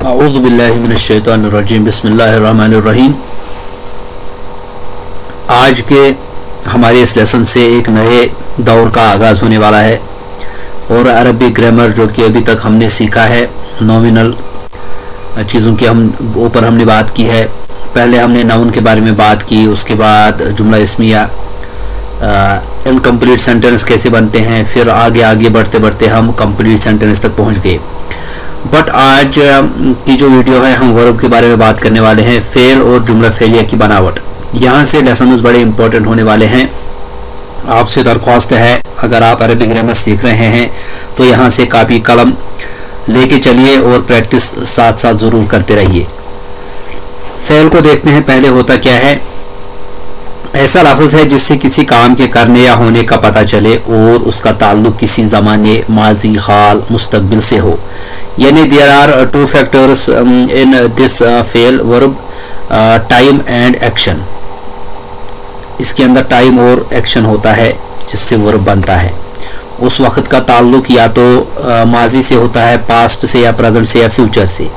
اعوذ باللہ من الشیطان الرجیم بسم اللہ الرحمن الرحیم۔ آج کے ہمارے اس لیسن سے ایک نئے دور کا آغاز ہونے والا ہے اور عربی گرامر جو کہ ابھی تک ہم نے سیکھا ہے، نومینل چیزوں کے اوپر ہم نے بات کی ہے۔ پہلے ہم نے ناؤن کے بارے میں بات کی، اس کے بعد جملہ اسمیہ، انکمپلیٹ سینٹنس کیسے بنتے ہیں، پھر آگے بڑھتے بڑھتے ہم کمپلیٹ سینٹنس تک پہنچ گئے۔ بٹ آج کی جو ویڈیو ہے ہم ورب کے بارے میں بات کرنے والے ہیں، فعل اور جملہ فعلیہ کی بناوٹ۔ یہاں سے لیسنز بڑے امپورٹنٹ ہونے والے ہیں۔ آپ سے درخواست ہے، اگر آپ عربی گرامر سیکھ رہے ہیں تو یہاں سے کاپی قلم لے کے چلیے اور پریکٹس ساتھ ساتھ ضرور کرتے رہیے۔ فعل کو دیکھتے ہیں، پہلے ہوتا کیا ہے؟ ایسا لفظ ہے جس سے کسی کام کے کرنے یا ہونے کا پتہ چلے اور اس کا تعلق کسی زمانے، ماضی، حال، مستقبل سے ہو۔ یعنی there are two factors in this فعل verb, time and action۔ اس کے اندر ٹائم اور ایکشن ہوتا ہے جس سے verb بنتا ہے۔ اس وقت کا تعلق یا تو ماضی سے ہوتا ہے، پاسٹ سے یا پریزنٹ سے یا فیوچر سے۔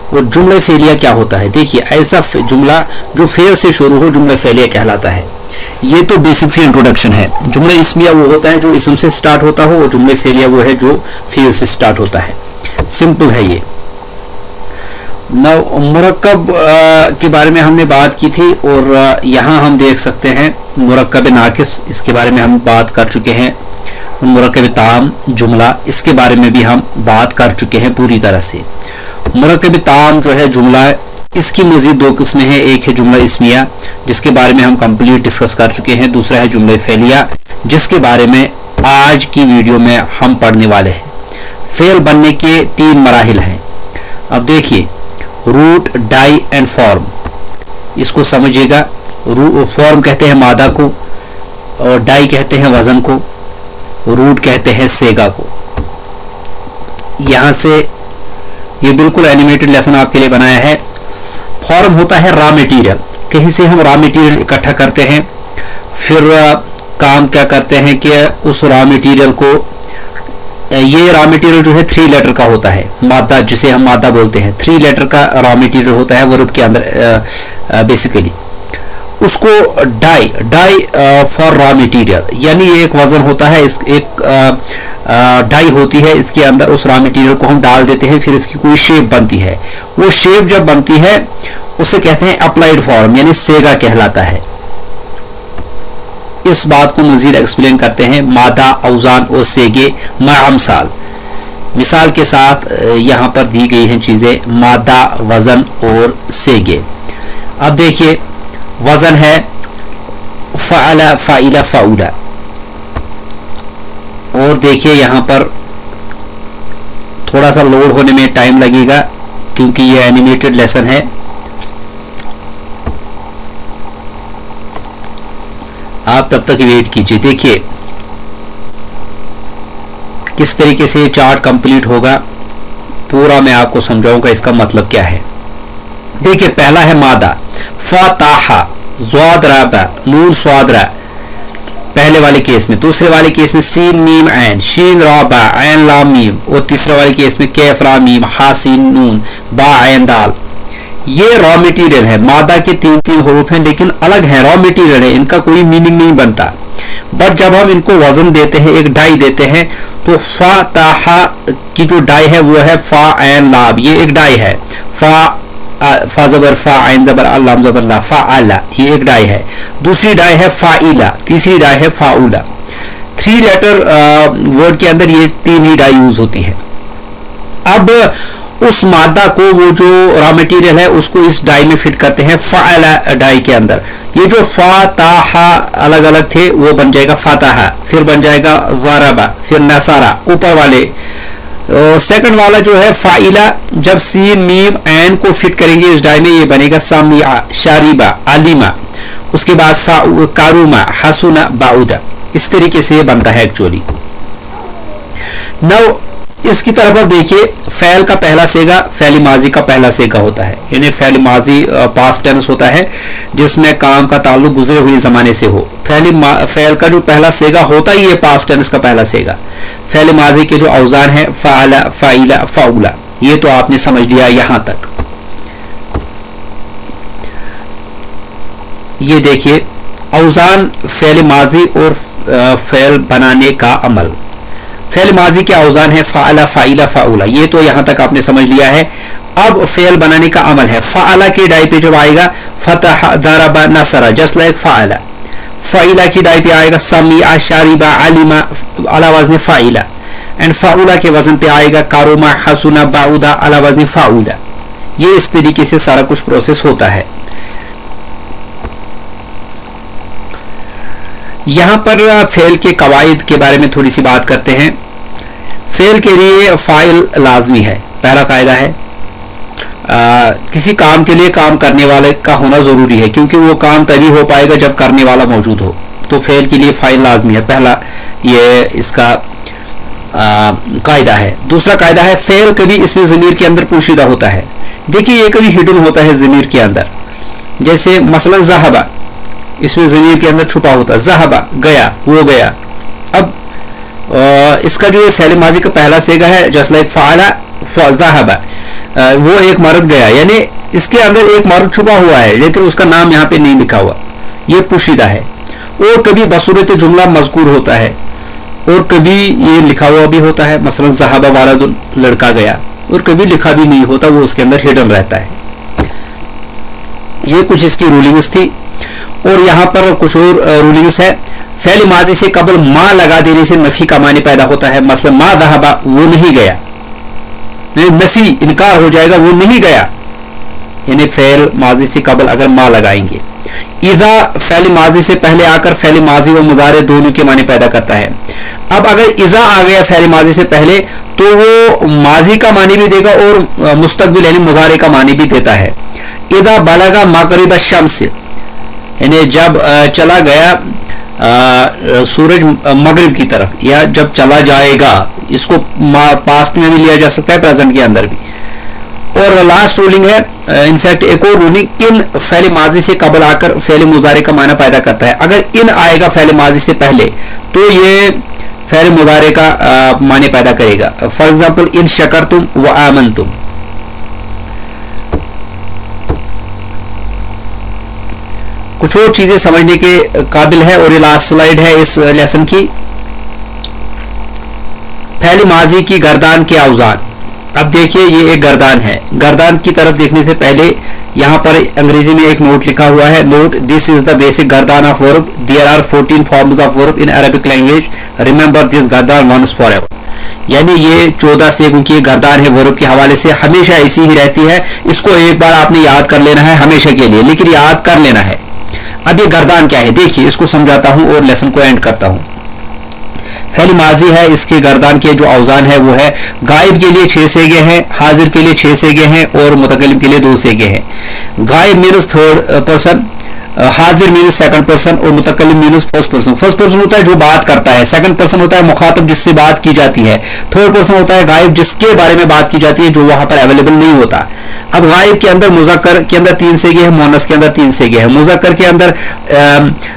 اور جملہ فعلیہ کیا ہوتا ہے؟ دیکھیے، ایسا جملہ جو فعل سے شروع ہو جملہ فعلیہ کہلاتا ہے۔ یہ تو بیسک سی انٹروڈکشن ہے۔ جملہ اسمیہ وہ ہوتا ہے جو اسم سے سٹارٹ ہوتا ہو، اور جملہ فعلیہ وہ ہے جو فعل سے سٹارٹ ہوتا ہے۔ سمپل ہے یہ۔ مرکب کے بارے میں ہم نے بات کی تھی، اور یہاں ہم دیکھ سکتے ہیں مرکب ناقص، اس کے بارے میں ہم بات کر چکے ہیں۔ مرکب تام جملہ، اس کے بارے میں بھی ہم بات کر چکے ہیں پوری طرح سے۔ مرکب تام جو ہے جملہ، اس کی مزید دو قسمیں ہیں۔ ایک ہے جملہ اسمیہ جس کے بارے میں ہم کمپلیٹ ڈسکس کر چکے ہیں، دوسرا ہے جملہ فعلیہ جس کے بارے میں آج کی ویڈیو میں ہم پڑھنے والے ہیں۔ فعل بننے کے 3 مراحل ہیں۔ اب دیکھیے، روٹ، ڈائی اینڈ فارم، اس کو سمجھیے گا۔ فارم کہتے ہیں مادہ کو، اور ڈائی کہتے ہیں وزن کو، روٹ کہتے ہیں سیگا کو۔ یہاں سے یہ بالکل اینیمیٹڈ لیسن آپ کے لیے بنایا ہے۔ فارم ہوتا ہے را میٹیریل، کہیں سے ہم را میٹیریل اکٹھا کرتے ہیں، پھر کام کیا کرتے ہیں کہ اس را میٹیریل کو، یہ را میٹیریل جو ہے 3 لیٹر کا ہوتا ہے، مادہ جسے ہم مادہ بولتے ہیں، 3 لیٹر کا را میٹیریل ہوتا ہے ورب کے اندر بیسیکلی۔ اس کو ڈائی فار را میٹیریل، یعنی یہ ایک وزن ہوتا ہے، ایک ڈائی ہوتی ہے، اس کے اندر اس را میٹیریل کو ہم ڈال دیتے ہیں، پھر اس کی کوئی شیپ بنتی ہے۔ وہ شیپ جب بنتی ہے اسے کہتے ہیں اپلائیڈ فارم، یعنی سیگا کہلاتا ہے۔ اس بات کو مزید ایکسپلین کرتے ہیں مادہ، اوزان اور سیگے مع امثال۔ مثال کے ساتھ یہاں پر دی گئی ہیں چیزیں، مادہ، وزن اور سیگے۔ اب دیکھیے، وزن ہے فعل، فاعل، فعول، اور دیکھیے یہاں پر تھوڑا سا لوڈ ہونے میں ٹائم لگے گا کیونکہ یہ اینیمیٹڈ لیسن ہے۔ آپ تب تک ویٹ کیجئے۔ دیکھیے کس طریقے سے یہ چارٹ کمپلیٹ ہوگا، پورا میں آپ کو سمجھاؤں گا اس کا مطلب کیا ہے۔ دیکھیے، پہلا ہے مادہ، فاتح، ضاد رابع، نون صاد را، پہلے والے کیس میں۔ دوسرے والے کیس میں سین میم عین، شین رابع، عین لام میم، اور تیسرے والے کیس میں کیف را میم، ہا سین نون، با عین دال۔ یہ را میٹیریل ہے، مادہ کے 3 حروف ہیں لیکن الگ ہیں، را میٹیریل ہے، ان کا کوئی میننگ نہیں بنتا۔ بٹ جب ہم ان کو وزن دیتے ہیں، ایک ڈائی دیتے ہیں، تو فا تاہا کی جو ڈائی ہے وہ ہے فا عین لام، یہ ایک ڈائی ہے۔ فا زبر فا، عین زبر لام زبر لا، فعل، یہ ایک ڈائی ہے۔ دوسری ڈائی ہے فاعلہ، تیسری ڈائی ہے فاعولہ۔ 3 لیٹر ورڈ کے اندر یہ 3 ہی ڈائی یوز ہوتی ہیں۔ اب اس مادہ کو، وہ جو را میٹیریل ہے، اس کو اس ڈائی میں فٹ کرتے ہیں، فعل ڈائی کے اندر۔ یہ جو فا تا ہا الگ الگ تھے وہ بن جائے گا فتح، پھر بن جائے گا ضرب، پھر نصر، اوپر والے۔ سیکنڈ والا جو ہے فاعلہ، جب سین میم عین کو فٹ کریں گے اس ڈائی میں، یہ بنے گا سمع، شریبہ، علیمہ، اس کے بعد کارومہ، حسن، بعود۔ اس طریقے سے یہ بنتا ہے ایکچولی۔ نو اس کی طرف اب دیکھیے، فعل کا پہلا سیگا فعل ماضی کا پہلا سیگا ہوتا ہے، یعنی فعل ماضی پاسٹ ٹینس ہوتا ہے جس میں کام کا تعلق گزرے ہوئے زمانے سے ہو۔ فعل کا جو پہلا سیگا ہوتا ہی ہے پاسٹ ٹینس کا پہلا سیگا۔ فعل ماضی کے جو اوزان ہیں فعل، فاعل، فعول، یہ تو آپ نے سمجھ لیا یہاں تک. یہ دیکھیے اوزان فعل ماضی اور فعل بنانے کا عمل. فعل ماضی کے اوزان ہے فعل، فعیل، فعول، یہ تو یہاں تک آپ نے سمجھ لیا ہے. اب فعل بنانے کا عمل ہے. فعل کی ڈائی پہ جب آئے گا فتح، ضرب، نصر، جسٹ لائک فعل. فعیل کی ڈائی پہ آئے گا سمع، شرب، علم، علی وزن فعیل. اینڈ فعول کے وزن پہ آئے گا کرم، حسن، بعد، علی وزن فعول. یہ اس طریقے سے سارا کچھ پروسیس ہوتا ہے. یہاں پر فعل کے قواعد کے بارے میں تھوڑی سی بات کرتے ہیں. فعل کے لیے فاعل لازمی ہے. پہلا قاعدہ ہے کسی کام کے لیے کام کرنے والے کا ہونا ضروری ہے، کیونکہ وہ کام تبھی ہو پائے گا جب کرنے والا موجود ہو. تو فعل کے لیے فاعل لازمی ہے. پہلا یہ اس کا قاعدہ ہے. دوسرا قاعدہ ہے فعل کبھی اس میں ضمیر کے اندر پوشیدہ ہوتا ہے. دیکھیے یہ کبھی ہڈن ہوتا ہے ضمیر کے اندر. جیسے مثلا ذهب، اس میں ضمیر کے اندر چھپا ہوتا ہے. ذهب گیا، وہ گیا. اب اس کا جو فعل ماضی کا پہلا صیغہ ہے جسٹ لائک فعل، ذهب، وہ ایک مرد گیا، یعنی اس کے اندر ایک مرد چھپا ہوا ہے لیکن اس کا نام یہاں پہ نہیں لکھا ہوا، یہ پوشیدہ ہے. اور کبھی بصورت جملہ مذکور ہوتا ہے اور کبھی یہ لکھا ہوا بھی ہوتا ہے. مثلا ذهب ولد، لڑکا گیا، اور کبھی لکھا بھی نہیں ہوتا، وہ اس کے اندر ہڈن رہتا ہے. یہ کچھ اس کی رولنگز تھی. اور یہاں پر کچھ اور رولنگز ہے. فعل ماضی سے قبل ما لگا دینے سے نفی کا معنی پیدا ہوتا ہے. مثلا ما ذهب، وہ نہیں گیا، نفی انکار ہو جائے گا، وہ نہیں گیا، یعنی فعل ماضی سے قبل اگر ما لگائیں گے. اذا فعل ماضی سے پہلے آ کر فعل ماضی و مضارع دونوں کے معنی پیدا کرتا ہے. اب اگر اذا آ گیا فعل ماضی سے پہلے تو وہ ماضی کا معنی بھی دے گا اور مستقبل یعنی مضارع کا معنی بھی دیتا ہے. اذا بلغ مغرب الشمس، یعنی جب چلا گیا سورج مغرب کی طرف، یا جب چلا جائے گا. اس کو پاسٹ میں بھی لیا جا سکتا ہے، پریزنٹ کے اندر بھی. اور لاسٹ رولنگ ہے انفیکٹ ایک اور رولنگ، ان فعل ماضی سے قبل آ کر فعل مضارع کا معنی پیدا کرتا ہے. اگر ان آئے گا فعل ماضی سے پہلے تو یہ فعل مضارع کا معنی پیدا کرے گا. For example in شکرتم وآمنتم. کچھ اور چیزیں سمجھنے کے قابل ہے اور یہ لاسٹ سلائیڈ ہے اس لیسن کی. فعل ماضی کی گردان کے اوزان. اب دیکھیے یہ ایک گردان ہے. گردان کی طرف دیکھنے سے پہلے یہاں پر انگریزی میں ایک نوٹ لکھا ہوا ہے. Note this is the basic گردان of verb. There are 14 forms of verb in Arabic language. Remember this گردان ونس فار ایور. یعنی یہ 14 سیگوں کی گردان ہے ورب کے حوالے سے، ہمیشہ ایسی ہی رہتی ہے. اس کو ایک بار آپ نے یاد کر لینا ہے ہمیشہ کے لیے، لیکن یاد کر لینا ہے. اب یہ گردان کیا ہے دیکھیے، اس کو سمجھاتا ہوں اور لیسن کو اینڈ کرتا ہوں. فعل ماضی ہے، اس کے گردان کے جو اوزان ہے وہ ہے غائب کے لیے 6 سیگے ہیں، حاضر کے لیے 6 سیگے ہیں اور متکلم کے لیے 2 سیگے ہیں. غائب مینس تھرڈ پرسن، حاضر مینس سیکنڈ پرسن اور متکلم means first person. First person ہوتا ہے جو بات کرتا ہے، سیکنڈ پرسن ہوتا ہے مخاطب جس سے بات کی جاتی ہے، تھرڈ پرسن ہوتا ہے غائب جس کے بارے میں بات کی جاتی ہے جو وہاں پر اویلیبل نہیں ہوتا. اب غائب کے اندر مذکر کے اندر 3 سیگے ہیں، مؤنث کے اندر 3 سیگے ہیں. مذکر کے اندر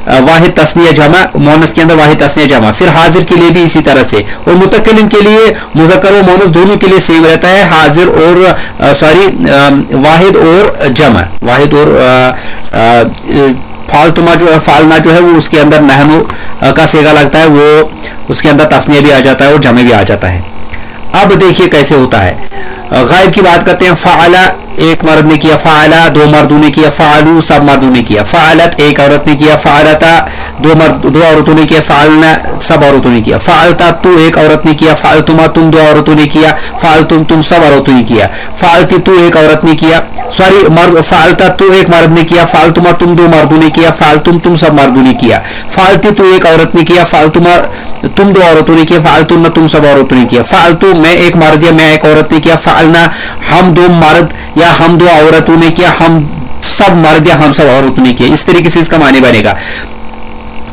واحد تثنیہ جمع، مؤنث کے اندر واحد تثنیہ جمع. پھر حاضر کے لیے بھی اسی طرح سے، اور متکلم کے لیے مذکر و مؤنث دونوں کے لیے سیم رہتا ہے، حاضر اور واحد اور جمع. واحد اور فالتما جو ہے، فالنا جو ہے وہ اس کے اندر نحنو کا سیگا لگتا ہے، وہ اس کے اندر تثنیہ بھی آ جاتا ہے اور جمع بھی آ جاتا ہے. اب دیکھیے کیسے ہوتا ہے. غائب کی بات کرتے ہیں. فعلا ایک مرد نے کیا، فعلا 2 مردوں نے کیا، فعلو سب مردوں نے کیا، فعلت ایک عورت نے کیا، فعلتا 2 عورتوں نے کیا، فعلنا سب عورتوں نے کیا، فعلتا تو ایک عورت نے کیا، فعلتما تم 2 عورتوں نے کیا، فعلتم تم سب عورتوں نے کیا، فعلتی تو ایک عورت نے کیا، فعلتا تو ایک مرد نے کیا، فعلتما تم 2 مردوں نے کیا، فعلتم تم سب مردوں نے کیا، فعلتی تو ایک عورت نے کیا، فعلتما تم 2 عورتوں نے کیا، فعلتن تم سب عورتوں نے کیا، فعلتو میں ایک مرد یا میں ایک عورت نے کیا، فعلنا ہم 2 مرد یا ہم 2 عورتوں نے کیا، ہم سب مرد یا ہم سب عورتوں نے کیا. اس طریقے سے اس کا معنی بنے گا.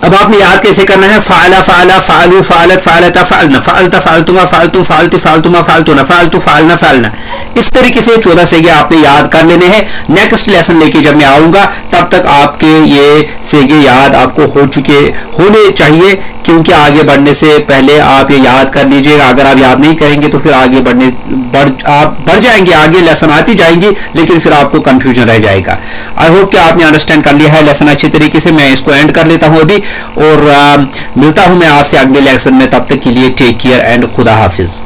اب آپ نے یاد کیسے کرنا ہے؟ فعلا فعلا فعلو فعلت فعلتا فعلنا فعلتا فعلتما فعلتم فعلتی فعلتما فعلتونا فعلتو فعلنا فعلنا. اس طریقے سے 14 سیگے آپ نے یاد کر لینے ہیں. نیکسٹ لیسن لے کے جب میں آؤں گا تب تک آپ کے یہ سیگے یاد آپ کو ہونے چاہیے, کیونکہ آگے بڑھنے سے پہلے آپ یہ یاد کر لیجئے گا. اگر آپ یاد نہیں کریں گے تو پھر آگے آپ بڑھ جائیں گے, آگے لیسن آتی جائیں گی, لیکن پھر آپ کو کنفیوژن رہ جائے گا. آئی ہوپ کہ آپ نے انڈرسٹینڈ کر لیا ہے لیسن اچھی طریقے سے. میں اس کو اینڈ کر لیتا ہوں ابھی, اور ملتا ہوں میں آپ سے اگلے لیسن میں. تب تک کے لیے ٹیک کیئر اینڈ خدا حافظ.